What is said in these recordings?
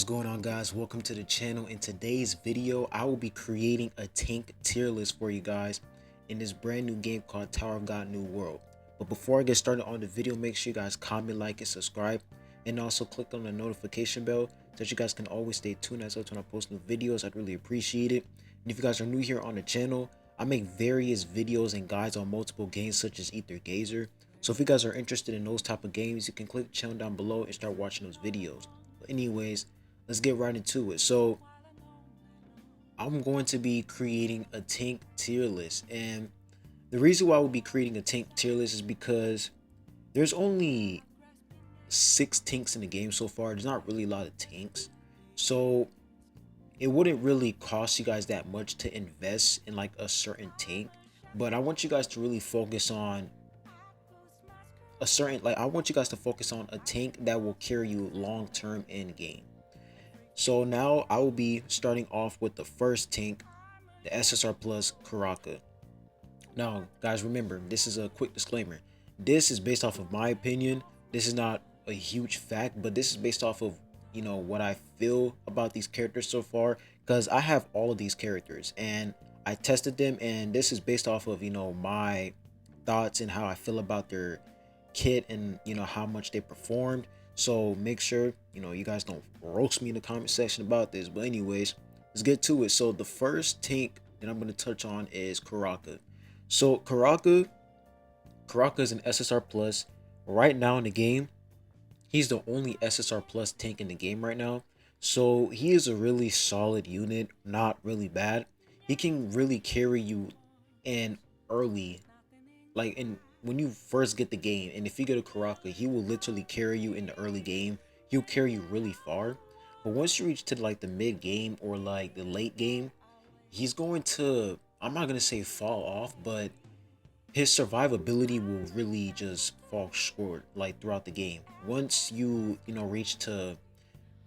What's going on, guys? Welcome to the channel. In today's video I will be creating a tank tier list for you guys in this brand new game called Tower of God New World. But before I get started on the video, make sure you guys comment, like, and subscribe, and also click on the notification bell so that you guys can always stay tuned as well when I post new videos. I'd really appreciate it. And if you guys are new here on the channel, I make various videos and guides on multiple games such as Ether Gazer. So if you guys are interested in those type of games, you can click the channel down below and start watching those videos. But anyways, let's get right into it. So I'm going to be creating a tank tier list, and the reason why I will be creating a tank tier list is because there's only 6 tanks in the game so far. There's not really a lot of tanks, so it wouldn't really cost you guys that much to invest in like a certain tank. But I want you guys to really focus on I want you guys to focus on a tank that will carry you long term in game. So now I will be starting off with the first tank, the SSR Plus Karaka. Now, guys, remember, this is a quick disclaimer. This is based off of my opinion. This is not a huge fact, but this is based off of, what I feel about these characters so far, because I have all of these characters and I tested them, and this is based off of, my thoughts and how I feel about their kit and, how much they performed. So make sure you guys don't roast me in the comment section about this. But anyways, let's get to it. So the first tank that I'm going to touch on is Karaka. So Karaka is an SSR plus right now in the game. He's the only SSR plus tank in the game right now, so he is a really solid unit, not really bad. He can really carry you in early, like in when you first get the game. And if you get a Karaka, he will literally carry you in the early game. He'll carry you really far. But once you reach to like the mid game or like the late game, he's going to, I'm not going to say fall off, but his survivability will really just fall short like throughout the game. Once reach to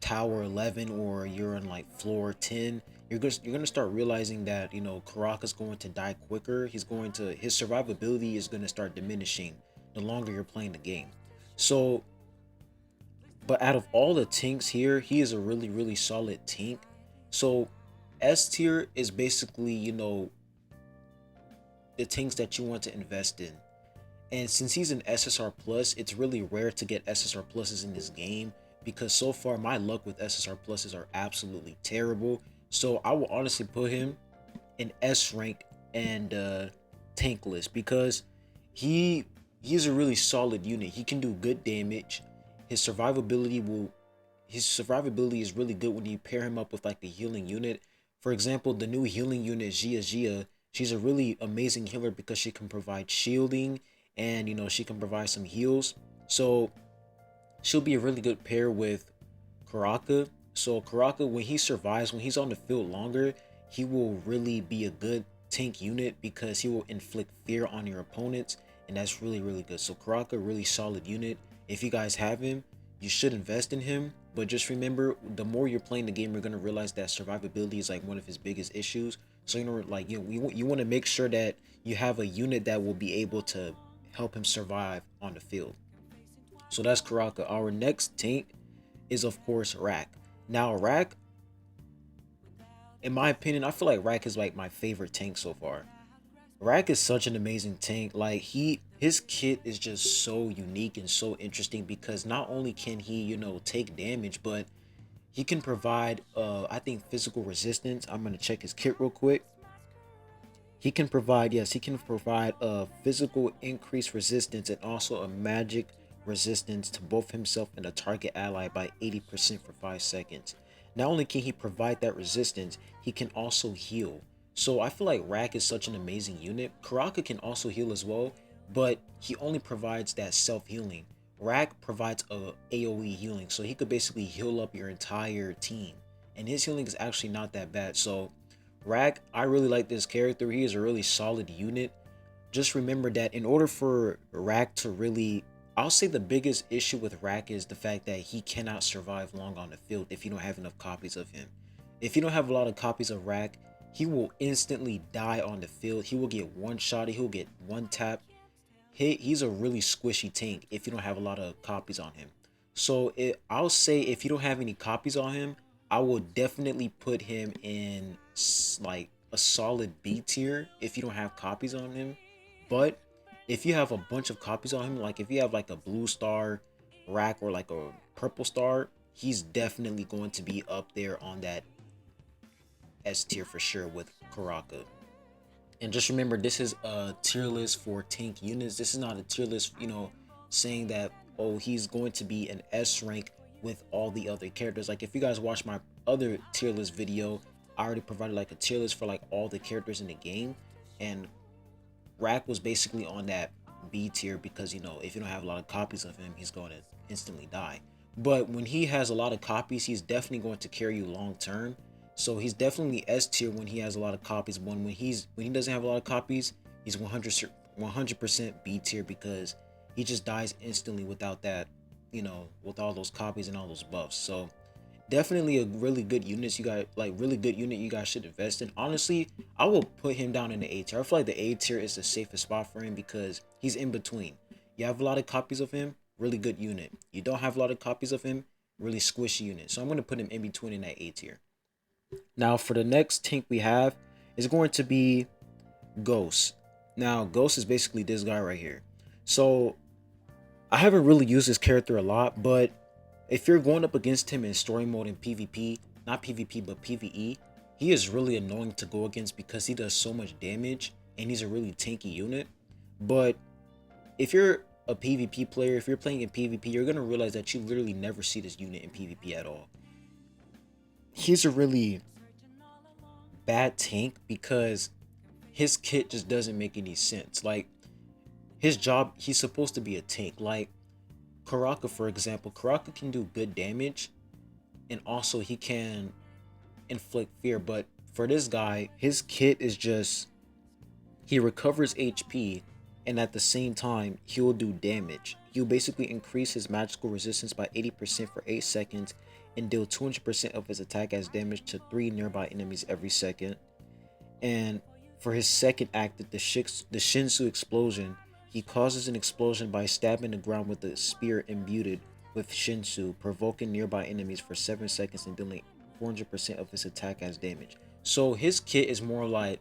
tower 11 or you're on like floor 10, you're gonna start realizing that Karaka's going to die quicker. His survivability is going to start diminishing the longer you're playing the game. So, but out of all the tanks here, he is a really solid tank. So S tier is basically the tanks that you want to invest in. And since he's an SSR plus, it's really rare to get SSR pluses in this game, because so far my luck with SSR pluses are absolutely terrible. So I will honestly put him in S rank and tank list, because he's a really solid unit. He can do good damage. His survivability is really good when you pair him up with like the healing unit. For example, the new healing unit Gia. She's a really amazing healer because she can provide shielding and she can provide some heals. So she'll be a really good pair with Karaka. So Karaka, when he survives, when he's on the field longer, he will really be a good tank unit because he will inflict fear on your opponents, and that's really good. So Karaka, really solid unit. If you guys have him, you should invest in him. But just remember, the more you're playing the game, you're gonna realize that survivability is like one of his biggest issues. So you want to make sure that you have a unit that will be able to help him survive on the field. So that's Karaka. Our next tank is of course Rack. Now Rack, in my opinion, I feel like Rack is like my favorite tank so far. Rack is such an amazing tank. Like his kit is just so unique and so interesting, because not only can he take damage, but he can provide I think physical resistance. I'm gonna check his kit real quick. He can provide a physical increased resistance and also a magic resistance to both himself and a target ally by 80% for 5 seconds. Not only can he provide that resistance, he can also heal. So I feel like Rack is such an amazing unit. Karaka can also heal as well, but he only provides that self-healing. Rack provides a AoE healing, so he could basically heal up your entire team, and his healing is actually not that bad. So Rack, I really like this character. He is a really solid unit. Just remember that in order for Rack to really, I'll say the biggest issue with Rack is the fact that he cannot survive long on the field if you don't have enough copies of him. If you don't have a lot of copies of Rack, he will instantly die on the field. He will get one shot, he'll get one tap. He's a really squishy tank if you don't have a lot of copies on him. So I'll say if you don't have any copies on him, I will definitely put him in like a solid B tier if you don't have copies on him. But if you have a bunch of copies on him, like if you have like a blue star rack or like a purple star, he's definitely going to be up there on that S tier for sure with Karaka. And just remember, this is a tier list for tank units. This is not a tier list, saying that, oh, he's going to be an S rank with all the other characters. Like if you guys watch my other tier list video, I already provided like a tier list for like all the characters in the game, and Rack was basically on that B tier because if you don't have a lot of copies of him, he's going to instantly die. But when he has a lot of copies, he's definitely going to carry you long term. So he's definitely S tier when he has a lot of copies. But when he doesn't have a lot of copies, he's 100% B tier because he just dies instantly without that, with all those copies and all those buffs. So definitely a really good unit. You got like really good unit you guys should invest in. Honestly, I will put him down in the A tier. I feel like the A tier is the safest spot for him because he's in between. You have a lot of copies of him, really good unit. You don't have a lot of copies of him, really squishy unit. So I'm gonna put him in between in that A tier. Now for the next tank we have is going to be Ghost. Now Ghost is basically this guy right here. So I haven't really used this character a lot, but if you're going up against him in story mode in PvP, not PvP but PvE, he is really annoying to go against because he does so much damage and he's a really tanky unit. But if you're a PvP player, if you're playing in PvP, you're gonna realize that you literally never see this unit in PvP at all. He's a really bad tank because his kit just doesn't make any sense. Like his job, he's supposed to be a tank. Like Karaka, for example, Karaka can do good damage and also he can inflict fear. But for this guy, his kit is just, he recovers HP and at the same time, he'll do damage. He'll basically increase his magical resistance by 80% for 8 seconds and deal 200% of his attack as damage to 3 nearby enemies every second. And for his second act, the Shinsu explosion, he causes an explosion by stabbing the ground with a spear imbued with Shinsu, provoking nearby enemies for 7 seconds and dealing 400% of his attack as damage. So his kit is more like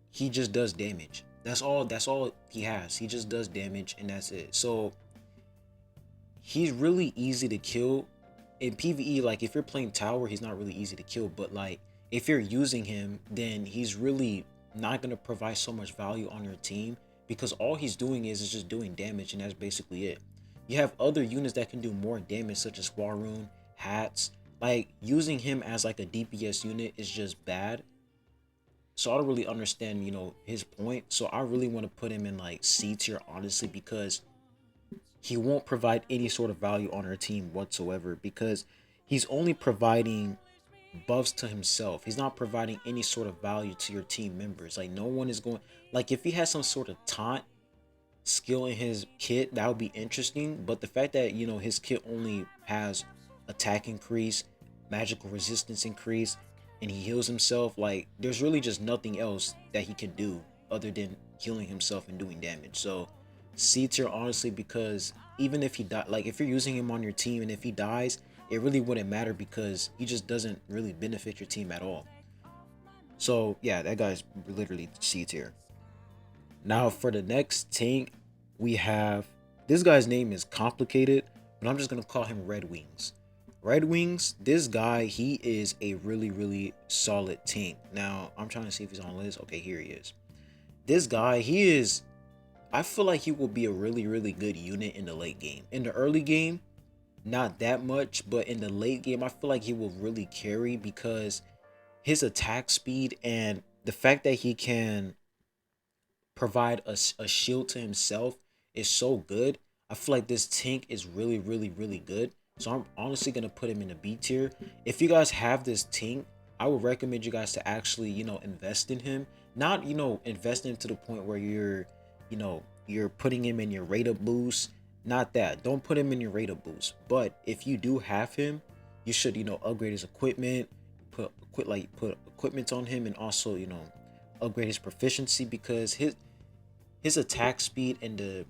he just does damage. That's all he has. He just does damage and that's it. So he's really easy to kill in PvE. Like if you're playing tower, he's not really easy to kill, but like if you're using him, then he's really not going to provide so much value on your team because all he's doing is just doing damage and that's basically it. You have other units that can do more damage such as Waroon, Hats. Like using him as like a DPS unit is just bad. So I don't really understand, his point. So I really want to put him in like C tier honestly because he won't provide any sort of value on our team whatsoever because he's only providing buffs to himself. He's not providing any sort of value to your team members. Like no one is going, like if he has some sort of taunt skill in his kit, that would be interesting. But the fact that his kit only has attack increase, magical resistance increase, and he heals himself, like there's really just nothing else that he can do other than healing himself and doing damage. So C tier honestly, because even if he die, like if you're using him on your team and if he dies, it really wouldn't matter because he just doesn't really benefit your team at all. So yeah, that guy's literally C tier. Now for the next tank, we have, this guy's name is complicated, but I'm just gonna call him Red Wings. Red Wings, this guy, he is a really solid tank. Now I'm trying to see if he's on the list. Okay, here he is. This guy, I feel like he will be a really good unit in the late game. In the early game, not that much, but in the late game, I feel like he will really carry because his attack speed and the fact that he can provide a shield to himself is so good. I feel like this tank is really good. So I'm honestly gonna put him in a B tier. If you guys have this tank, I would recommend you guys to actually, invest in him. Not, invest in him to the point where you're putting him in your rate up boost. Not that. Don't put him in your rate up boost. But if you do have him, you should, upgrade his equipment, put equipment on him, and also, upgrade his proficiency because his attack speed and the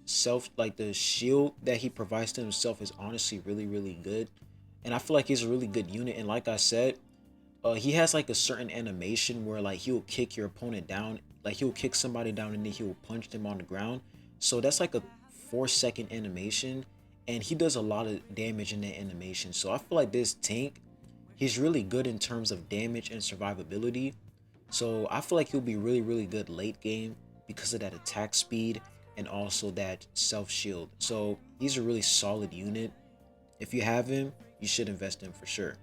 the shield that he provides to himself is honestly really good, and I feel like he's a really good unit. And like I said, he has like a certain animation where like he'll kick your opponent down, like he'll kick somebody down and then he'll punch them on the ground. So that's like a 4 second animation, and he does a lot of damage in that animation. So I feel like this tank, he's really good in terms of damage and survivability. So I feel like he'll be really good late game because of that attack speed and also that self shield. So he's a really solid unit. If you have him, you should invest in for sure.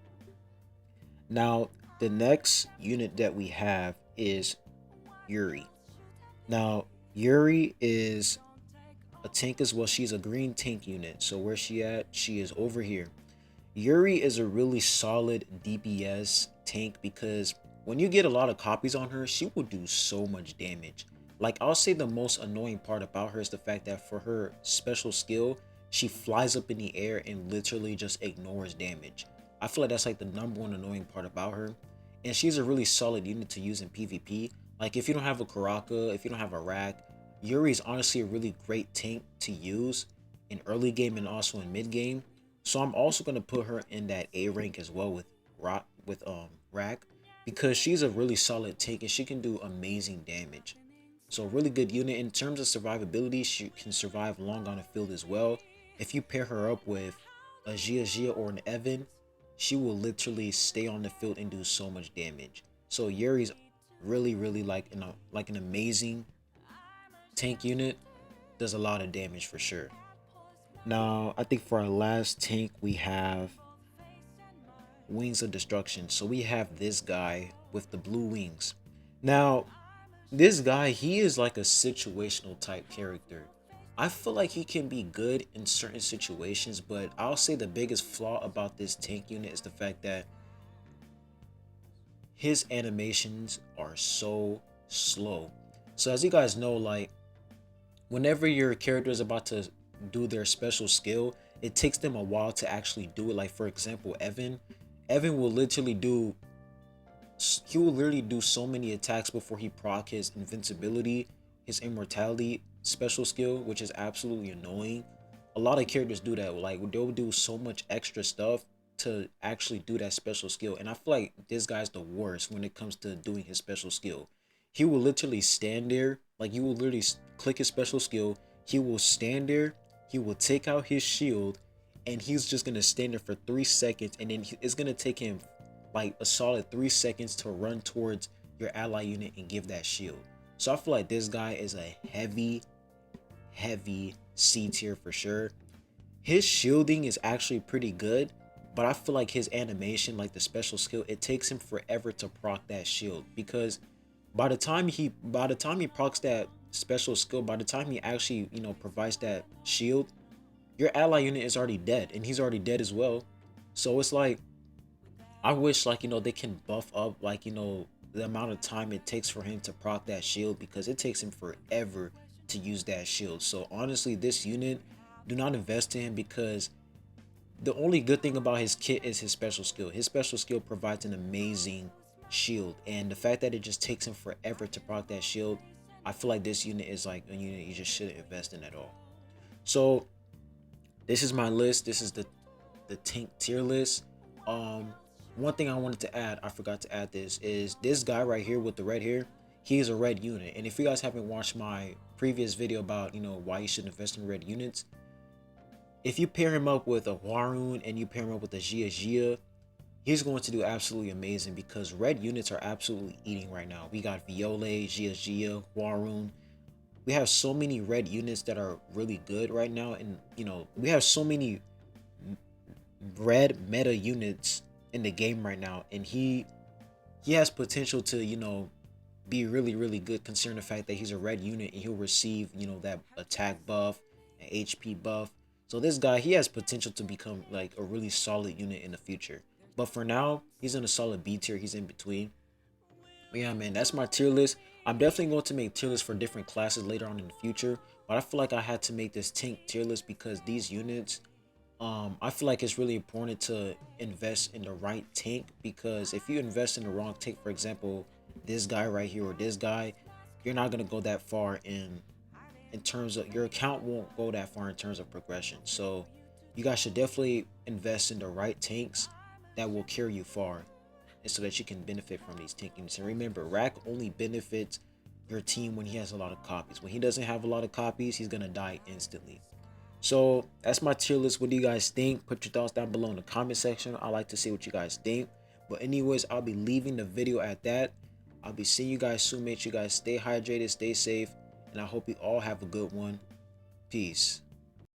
Now, the next unit that we have is Yuri. Now, Yuri is a tank as well. She's a green tank unit. So where's she at? She is over here. Yuri is a really solid DPS tank because when you get a lot of copies on her, she will do so much damage. Like, I'll say the most annoying part about her is the fact that for her special skill, she flies up in the air and literally just ignores damage. I feel like that's like the number one annoying part about her. And she's a really solid unit to use in PvP. Like, if you don't have a Karaka, if you don't have a Rack, Yuri is honestly a really great tank to use in early game and also in mid game. So I'm also going to put her in that A rank as well with Rack, because she's a really solid tank and she can do amazing damage. So really good unit. In terms of survivability, she can survive long on the field as well. If you pair her up with a Gia or an Evan, she will literally stay on the field and do so much damage. So Yuri's really like an amazing tank unit. Does a lot of damage for sure. Now, I think for our last tank, we have Wings of Destruction. So we have this guy with the blue wings. Now, this guy, he is like a situational type character. I feel like he can be good in certain situations, but I'll say the biggest flaw about this tank unit is the fact that his animations are so slow. So as you guys know, like, whenever your character is about to do their special skill, it takes them a while to actually do it. Like, for example, Evan will literally do so many attacks before he proc his invincibility, his immortality special skill, which is absolutely annoying. A lot of characters do that. Like, they'll do so much extra stuff to actually do that special skill, and I feel like this guy's the worst when it comes to doing his special skill. He will literally stand there, like, you will literally click his special skill, he will stand there, he will take out his shield, and he's just gonna stand there for 3 seconds, and then it's gonna take him like a solid 3 seconds to run towards your ally unit and give that shield. So I feel like this guy is a heavy C tier for sure. His shielding is actually pretty good, but I feel like his animation, like the special skill, it takes him forever to proc that shield, because by the time he procs that special skill, by the time he actually, provides that shield, your ally unit is already dead, and he's already dead as well. So it's like, I wish, like, they can buff up, like, the amount of time it takes for him to proc that shield, because it takes him forever to use that shield. So honestly, this unit, do not invest in him, because the only good thing about his kit is his special skill. His special skill provides an amazing shield, and the fact that it just takes him forever to proc that shield, I feel like this unit is like a unit you just shouldn't invest in at all. So this is my list. This is the tank tier list. One thing I wanted to add, I forgot to add this, is this guy right here with the red hair. He's a red unit, and if you guys haven't watched my previous video about why you should invest in red units, if you pair him up with a Warun and you pair him up with a Gia, he's going to do absolutely amazing, because red units are absolutely eating right now. We got Viole, Gia, Warun. We have so many red units that are really good right now, and we have so many red meta units in the game right now, and he has potential to be really good, considering the fact that he's a red unit and he'll receive that attack buff and HP buff. So this guy, he has potential to become like a really solid unit in the future. But for now, he's in a solid B tier. He's in between. But yeah, man, that's my tier list. I'm definitely going to make tier lists for different classes later on in the future, but I feel like I had to make this tank tier list because these units, I feel like it's really important to invest in the right tank, because if you invest in the wrong tank, for example, this guy right here or this guy, you're not going to go that far in in terms of your account won't go that far in terms of progression. So you guys should definitely invest in the right tanks that will carry you far, and so that you can benefit from these tankings. And remember, Rack only benefits your team when he has a lot of copies. When he doesn't have a lot of copies, he's gonna die instantly. So that's my tier list. What do you guys think? Put your thoughts down below in the comment section. I like to see what you guys think. But anyways, I'll be leaving the video at that. I'll be seeing you guys soon. Make sure you guys stay hydrated, stay safe, and I hope you all have a good one. Peace.